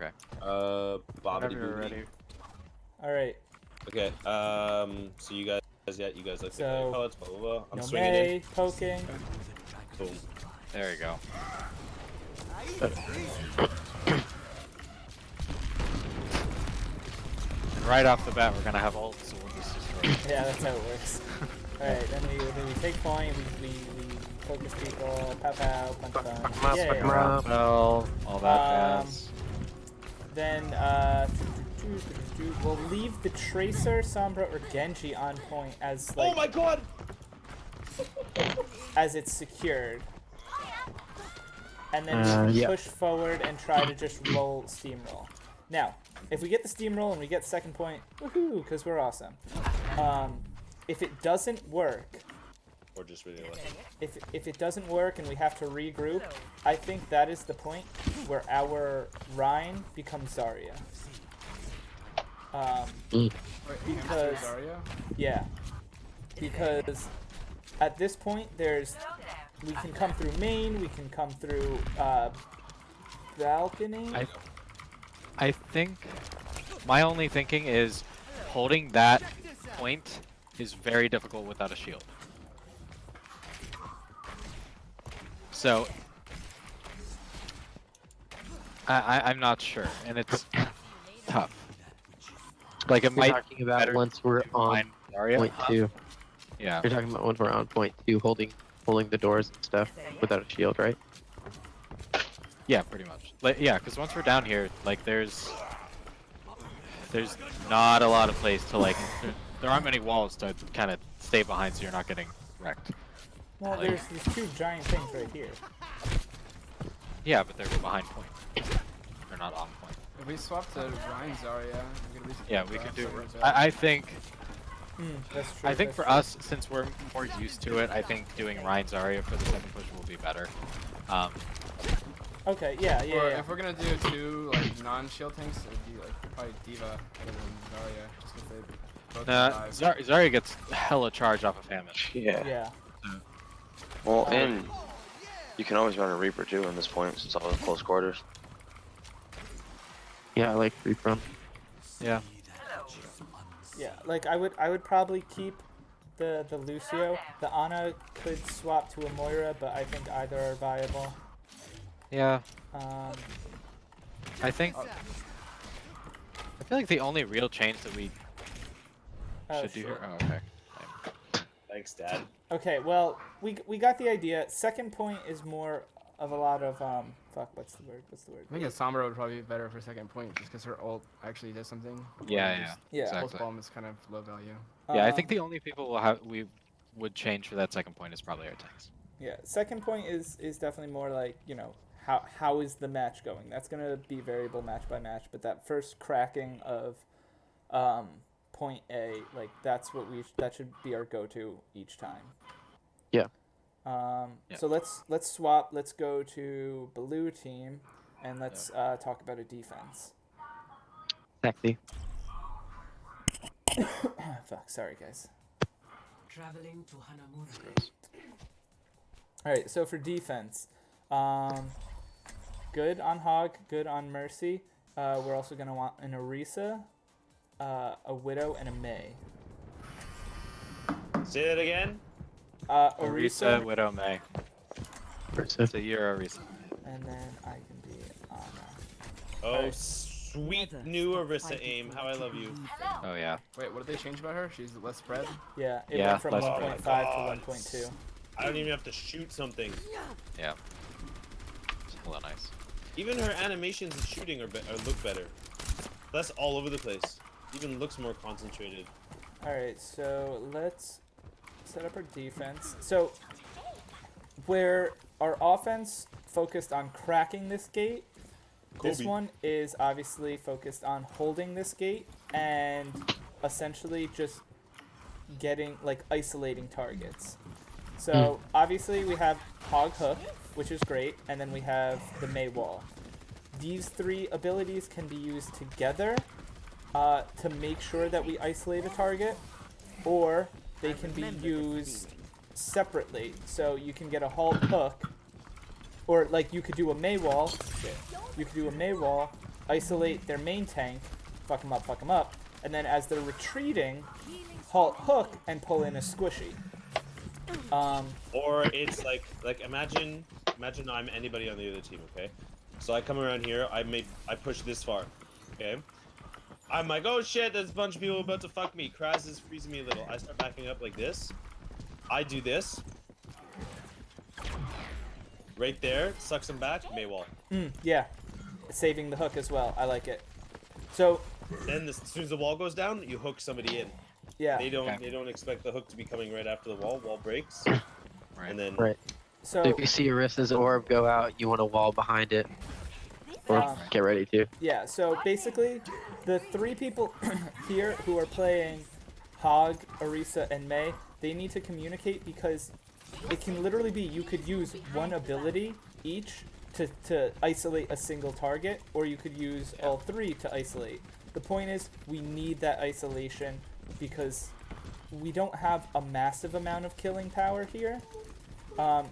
Okay. Bobbity Whenever you're boobity. ready. All right. Okay. So you guys, yeah, you guys like the So, colors, blah blah blah. I'm No swinging May, poking. in. Boom. There you go. And right off the bat, we're gonna have ult, so we'll just destroy it. Yeah, that's how it works. All right, then we take point. We focus people. Pow pow, punch punch. Yeah. Well, all that jazz. Then we'll leave the Tracer, Sombra, or Genji on point as like Oh my god! as it's secured, and then Yeah. push forward and try to just roll steamroll. Now, if we get the steamroll and we get second point, woohoo, because we're awesome. If it doesn't work, Or just really lucky. if it doesn't work and we have to regroup, I think that is the point where our Rhine becomes Zarya. Because yeah, because at this point we can come through main, we can come through balcony. I think my only thinking is holding that point is very difficult without a shield. So I'm not sure, and it's tough. Like it You're might talking about better once we're to on find Zarya. point 2. Yeah. You're talking about once we're on point 2, holding the doors and stuff without a shield, right? Yeah, pretty much. Like, yeah, because once we're down here, like there's not a lot of place to like. There aren't many walls to kind of stay behind, so you're not getting wrecked. Well, there's these two giant things right here. Yeah, but they're behind point. They're not on point. If we swap to Ryan Zarya, we could at least Yeah, we could do. Zarya's I think. That's true. I think that's for true. us, since we're more used to it, I think doing Ryan Zarya for the second push will be better. Okay, yeah. Or if we're gonna do 2 like non-shield tanks, it'd be like probably Diva rather than Zarya, just because they both survive. Zarya gets hella charge off of Hammond. Yeah. Well, and you can always run a Reaper too in this point since all in close quarters. Yeah, I like free from. Yeah. Yeah, like I would probably keep the Lucio. The Ana could swap to a Moira, but I think either are viable. Yeah. I feel like the only real change that we should do here. Oh, okay. Thanks, Dad. Okay, well, we got the idea. Second point is more of a lot of fuck. What's the word? I think a Sombra would probably be better for second point, just because her ult actually does something. Yeah. Yeah. Pulse Exactly. bomb is kind of low value. Yeah, I think the only people we would change for that second point is probably our tanks. Yeah, second point is definitely more like, you know, how is the match going? That's gonna be variable match by match, but that first cracking of point A, like that should be our go-to each time. Yeah. So let's swap. Let's go to blue team, and let's talk about a defense. Sexy. Fuck, sorry guys. Traveling to Hanamura. All right, so for defense, good on Hog, good on Mercy. We're also gonna want an Orisa, a Widow, and a Mei. Say that again. Orisa, Widow, May. Versus. So you're Orisa. and then I can be Ana. Oh, Alright. sweet new Orisa aim. How I love you. Oh yeah. Wait, what did they change about her? She's less spread? Yeah, it Yeah, went from less 1.5 God. to 1.2. I don't even have to shoot something. Yeah. It's hella nice. Even her animations and shooting look better. That's all over the place. Even looks more concentrated. All right, so let's set up our defense. So where our offense focused on cracking this gate, this Kobe. one is obviously focused on holding this gate and essentially just getting, like, isolating targets. So obviously we have Hog Hook, which is great, and then we have the Mei Wall. These three abilities can be used together to make sure that we isolate a target, or they can be used separately. So you can get a Hog Hook, or like you could do a Mei Wall. You could do a Mei Wall, isolate their main tank, fuck them up, and then as they're retreating, halt hook and pull in a squishy. Or it's like imagine I'm anybody on the other team, okay? So I come around here, I push this far, okay? I'm like, oh shit, there's a bunch of people about to fuck me. Kraz is freezing me a little. I start backing up like this. I do this. Right there, sucks them back, Maywall. Yeah, saving the hook as well. I like it. So Then as soon as the wall goes down, you hook somebody in. yeah, They don't expect the hook to be coming right after the wall. Wall breaks. Right. And then Right. so If you see Arissa's orb go out, you want to wall behind it. Or get ready to. yeah, so basically, the 3 people here who are playing Hog, Orisa, and Mei, they need to communicate because it can literally be you could use one ability each to isolate a single target, or you could use all 3 to isolate. The point is, we need that isolation because we don't have a massive amount of killing power here.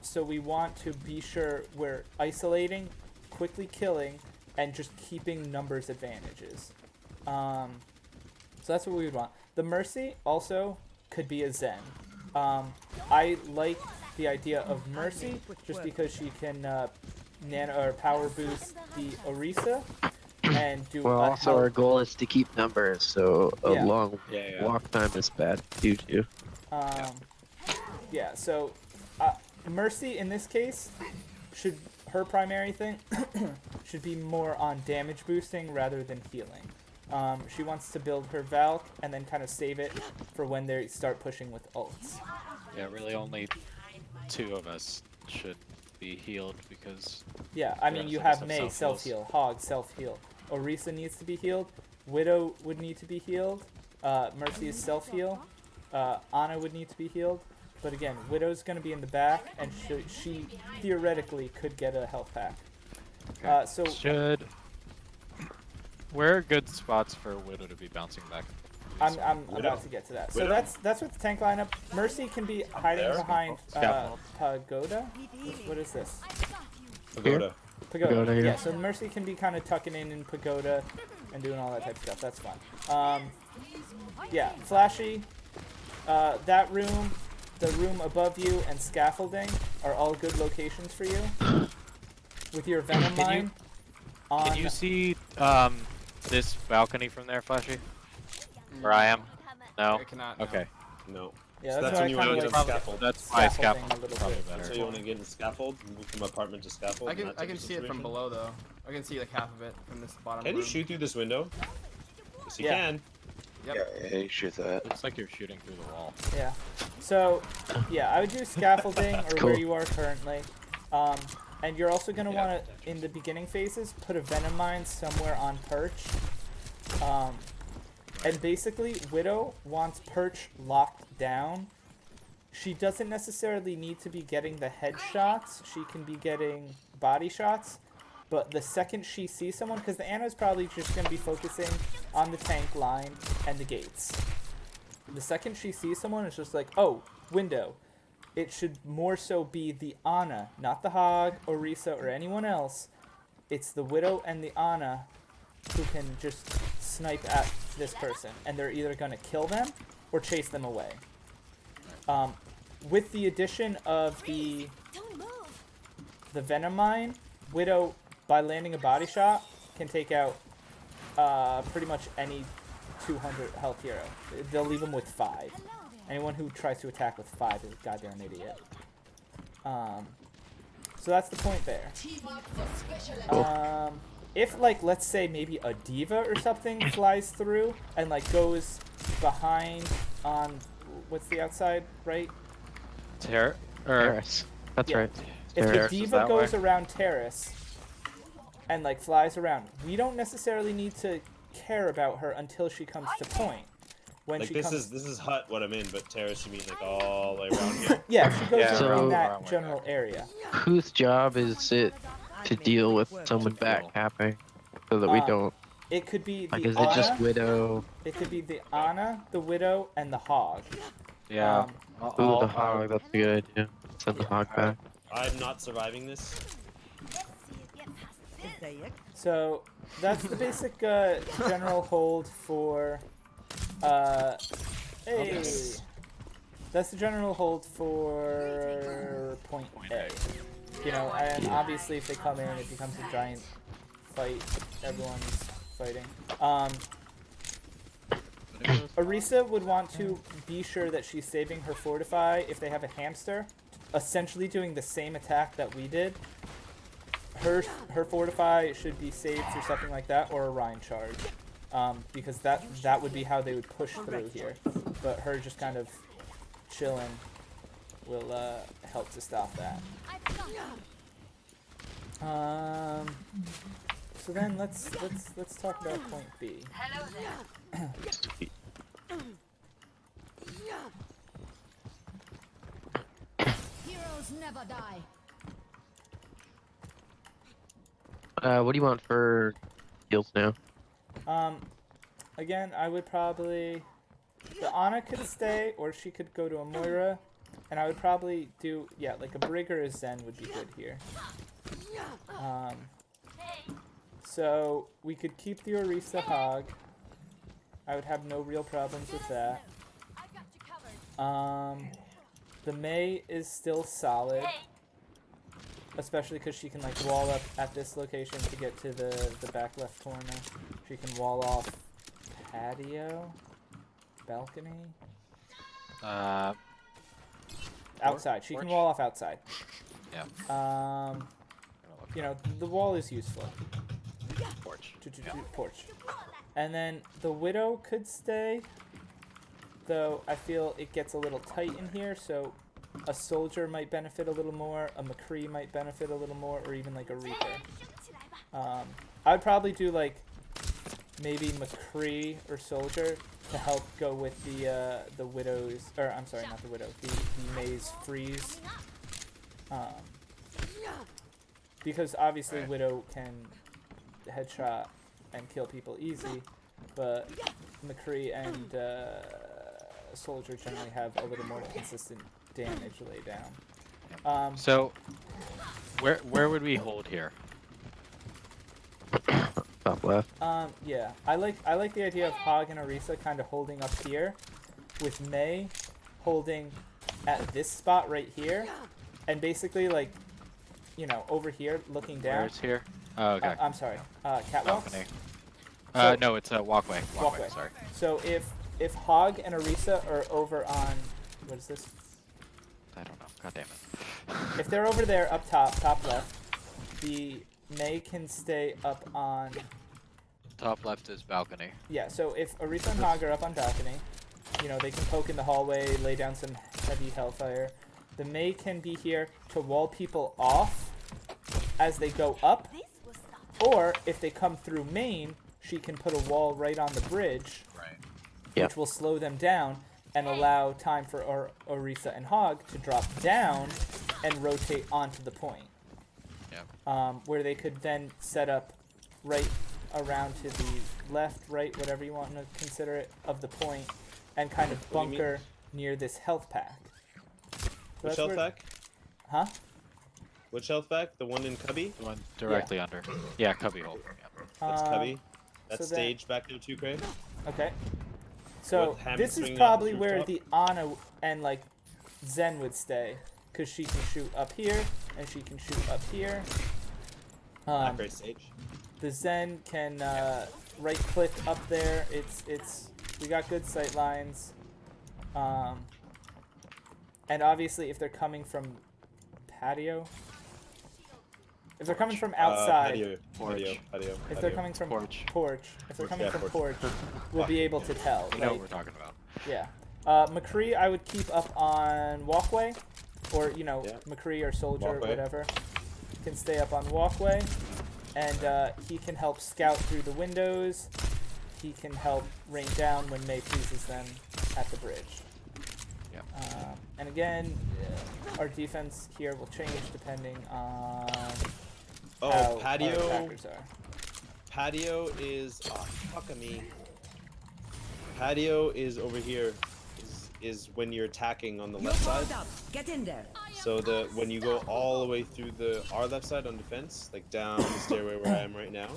So we want to be sure we're isolating, quickly killing, and just keeping numbers advantages. So that's what we would want. The Mercy also could be a Zen. I like the idea of Mercy just because she can nano or power boost the Orisa and do Well, a also our health. goal is to keep numbers, so a Yeah. long Yeah. walk time is bad due to. Yeah, so Mercy in this case should her primary thing should be more on damage boosting rather than healing. She wants to build her Valk and then kind of save it for when they start pushing with ults. Yeah, really only 2 of us should be healed because Yeah, I mean rest you of us have Mei self-heals. self-heal, Hog self-heal, Orisa needs to be healed, Widow would need to be healed, Mercy is self-heal, Ana would need to be healed, but again, Widow's going to be in the back and she theoretically could get a health pack. So where are good spots for Widow to be bouncing back? I'm about to get to that. So Widow. that's with the tank lineup. Mercy can be hiding there. behind Scaffold. Pagoda. What is this? Pagoda. Pagoda. yeah. Yeah. So Mercy can be kind of tucking in Pagoda and doing all that type of stuff. That's fun. Yeah, Flashy. That room, the room above you, and scaffolding are all good locations for you. With your Venom Can you- Mine on. Can you see this balcony from there, Flashy? Where I am? No? I cannot. No. Okay. No. Yeah, So that's that's why when I you kinda want to like get scaffold. That's why Scaffolding scaffold a little probably bit. better. So you want to get in scaffold, move from apartment to scaffold. I and can that I type can of see it from situation? below though. I can see like half of it from this bottom Can room. you shoot through this window? Yes, you Yeah. can. Yep. Yeah, you shoot that. Looks like you're shooting through the wall. Yeah. So, yeah, I would do scaffolding or Cool. where you are currently. And you're also going to Yeah. want to, in the beginning phases, put a Venom Mine somewhere on Perch. And basically, Widow wants Perch locked down. She doesn't necessarily need to be getting the headshots. She can be getting body shots. But the second she sees someone, because the Ana's probably just going to be focusing on the tank line and the gates. The second she sees someone, it's just like, oh, window. It should more so be the Ana, not the Hog, Orisa, or anyone else. It's the Widow and the Ana who can just snipe at this person. And they're either going to kill them or chase them away. With the addition of the Venom Mine, Widow, by landing a body shot, can take out pretty much any 200 health hero. They'll leave them with 5. Anyone who tries to attack with 5 is a goddamn idiot. So that's the point there. If, like, let's say maybe a diva or something flies through and, like, goes behind on, what's the outside, right? Terrace. That's Yeah. right. If the Terrace is diva that goes way? around terrace and like flies around, we don't necessarily need to care about her until she comes to point. When Like she this comes, is hut what I'm in, but terrace you mean like all the way around here? yeah, she goes Yeah, in around- that around way general back. area. Whose job is it to deal with someone To back kill. capping so that we Uh, don't? It could be the Like, is Ana. it just Widow? It could be the Ana, the Widow, and the Hog. Yeah. Ooh, the hog. That's a good idea. Send the hog back. I'm not surviving this. So that's the basic general hold for. Hey. That's the general hold for point A. You know, and obviously if they come in, it becomes a giant fight. Everyone's fighting. Arisa would want to be sure that she's saving her fortify if they have a hamster, essentially doing the same attack that we did. Her fortify should be saved through something like that or a Rhine charge, because that would be how they would push through here. But her just kind of chilling will help to stop that. So then let's talk about point B. Heroes never die. What do you want for heals now? Again, I would probably the Ana could stay, or she could go to a Moira, and I would probably do like a Brig or a Zen would be good here. So we could keep the Orisa Hog. I would have no real problems with that. The Mei is still solid, especially because she can like wall up at this location to get to the back left corner. She can wall off patio, balcony, outside. She can wall off outside. Yeah. You know, the wall is useful. Porch. Porch. And then the Widow could stay, though I feel it gets a little tight in here, so a Soldier might benefit a little more, a McCree might benefit a little more, or even like a Reaper. I'd probably do like maybe McCree or Soldier to help go with the Widow's, or I'm sorry, not the Widow, the Mei's freeze. Because obviously Widow can headshot and kill people easy, but McCree and Soldier generally have a little more consistent damage laid down. So, where would we hold here? Top left. Yeah, I like the idea of Hog and Orisa kind of holding up here, with Mei holding at this spot right here, and basically like, you know, over here looking down. Where's here? Oh, okay. I'm sorry. Catwalks. Balcony. So- No, it's a walkway. Walkway. Sorry. So if Hog and Orisa are over on, what is this? I don't know. God damn it. If they're over there up top left, the Mei can stay up on. Top left is balcony. Yeah. So if Orisa and Hog are up on balcony, you know, they can poke in the hallway, lay down some heavy hellfire. The Mei can be here to wall people off as they go up, or if they come through main, she can put a wall right on the bridge, Right. Yep. which will slow them down and allow time for Orisa and Hog to drop down and rotate onto the point. Yep. Where they could then set up right around to the left, right, whatever you want to consider it, of the point, and kind of What do you mean? bunker near this health pack. So Which that's health where- pack? Huh? Which health pack? The one in Cubby? The one directly under. Yeah, cubby hole. Yeah. That's Cubby. That's so then- stage back there too, Craig. Okay. So With ham this is swinging probably off the where rooftop? the Ana and like Zen would stay, because she can shoot up here and she can shoot up here. Not great stage. The Zen can right click up there. It's we got good sight lines. And obviously if they're coming from patio, if they're coming from outside, Patio. if they're coming from Porch. if they're Porch, coming yeah, from porch. porch, we'll be able to tell. You know right? what we're talking about. Yeah. McCree, I would keep up on walkway, or you know, Yeah. McCree or Soldier, Walkway. whatever, can stay up on walkway, and he can help scout through the windows. He can help rain down when Mei freezes them at the bridge. Yeah. And again, our defense here will change depending on Oh, how our patio. attackers are. Patio is fuck me. Patio is over here. Is when you're attacking on the left side. Get in there. So when you go all the way through our left side on defense, like down the stairway where I am right now,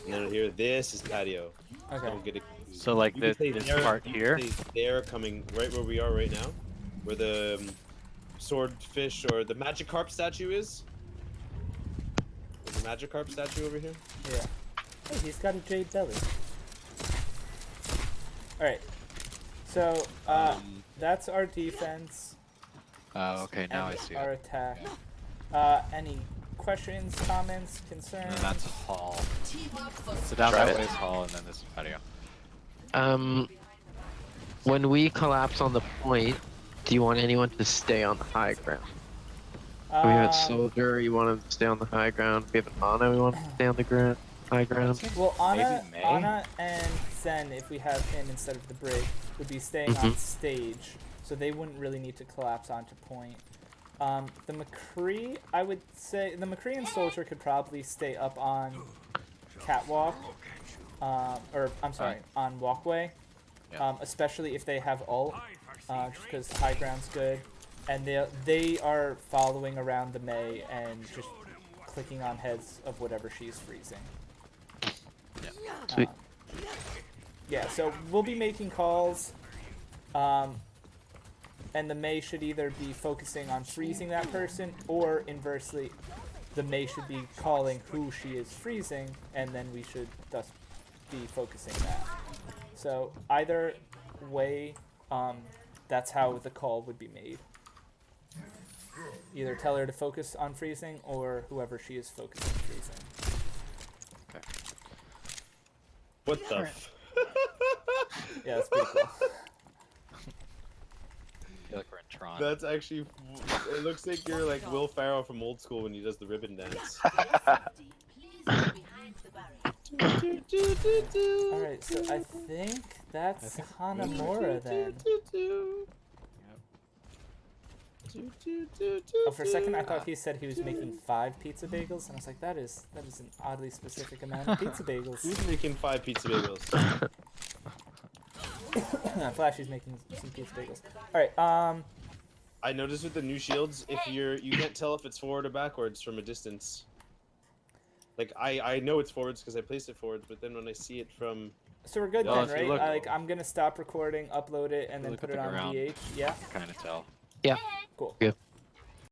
And then here, this is patio. Okay. Don't get it. So like You could say this they're- part you could here. say They're coming right where we are right now, where the swordfish or the Magikarp statue is. There's a Magikarp statue over here. Yeah. Hey, he's got a jade belly. Alright. So, that's our defense. Oh, okay, now I and see our it. attack. Any questions, comments, concerns? And then that's hall. So down Try that it. way is hall, and then this is patio. When we collapse on the point, do you want anyone to stay on the high ground? We had soldier, you want him to stay on the high ground. We have an Ana, we want him to stay on the high ground. Well, Ana, Maybe May? Ana and Zen, if we have him instead of the brig, would be staying on stage, so they wouldn't really need to collapse onto point. The McCree, I would say, the McCree and Soldier could probably stay up on catwalk, or I'm sorry, on walkway, Yeah. especially if they have ult, just because high ground's good, and they are following around the Mei and just clicking on heads of whatever she's freezing. Sweet. Yeah, so we'll be making calls, and the Mei should either be focusing on freezing that person, or inversely, the Mei should be calling who she is freezing, and then we should thus be focusing that. So either way, that's how the call would be made. Either tell her to focus on freezing, or whoever she is focusing freezing. What the? F Yeah, that's pretty cool. I feel like we're in Tron. That's actually. It looks like you're like Will Ferrell from Old School when he does the ribbon dance. Alright, so I think that's Hanamura then. Oh, for a second I thought he said he was making 5 pizza bagels, and I was like, that is an oddly specific amount of pizza bagels. Who's making 5 pizza bagels? Flashy's making some pizza bagels. Alright, I noticed with the new shields, if you can't tell if it's forward or backwards from a distance. Like I know it's forwards because I placed it forwards, but then when I see it from so we're good Well, then, if you right? look- I'm gonna stop recording, upload it, and then look put at it the on ground. VH. Yeah? Kind of tell. Cool. Yeah.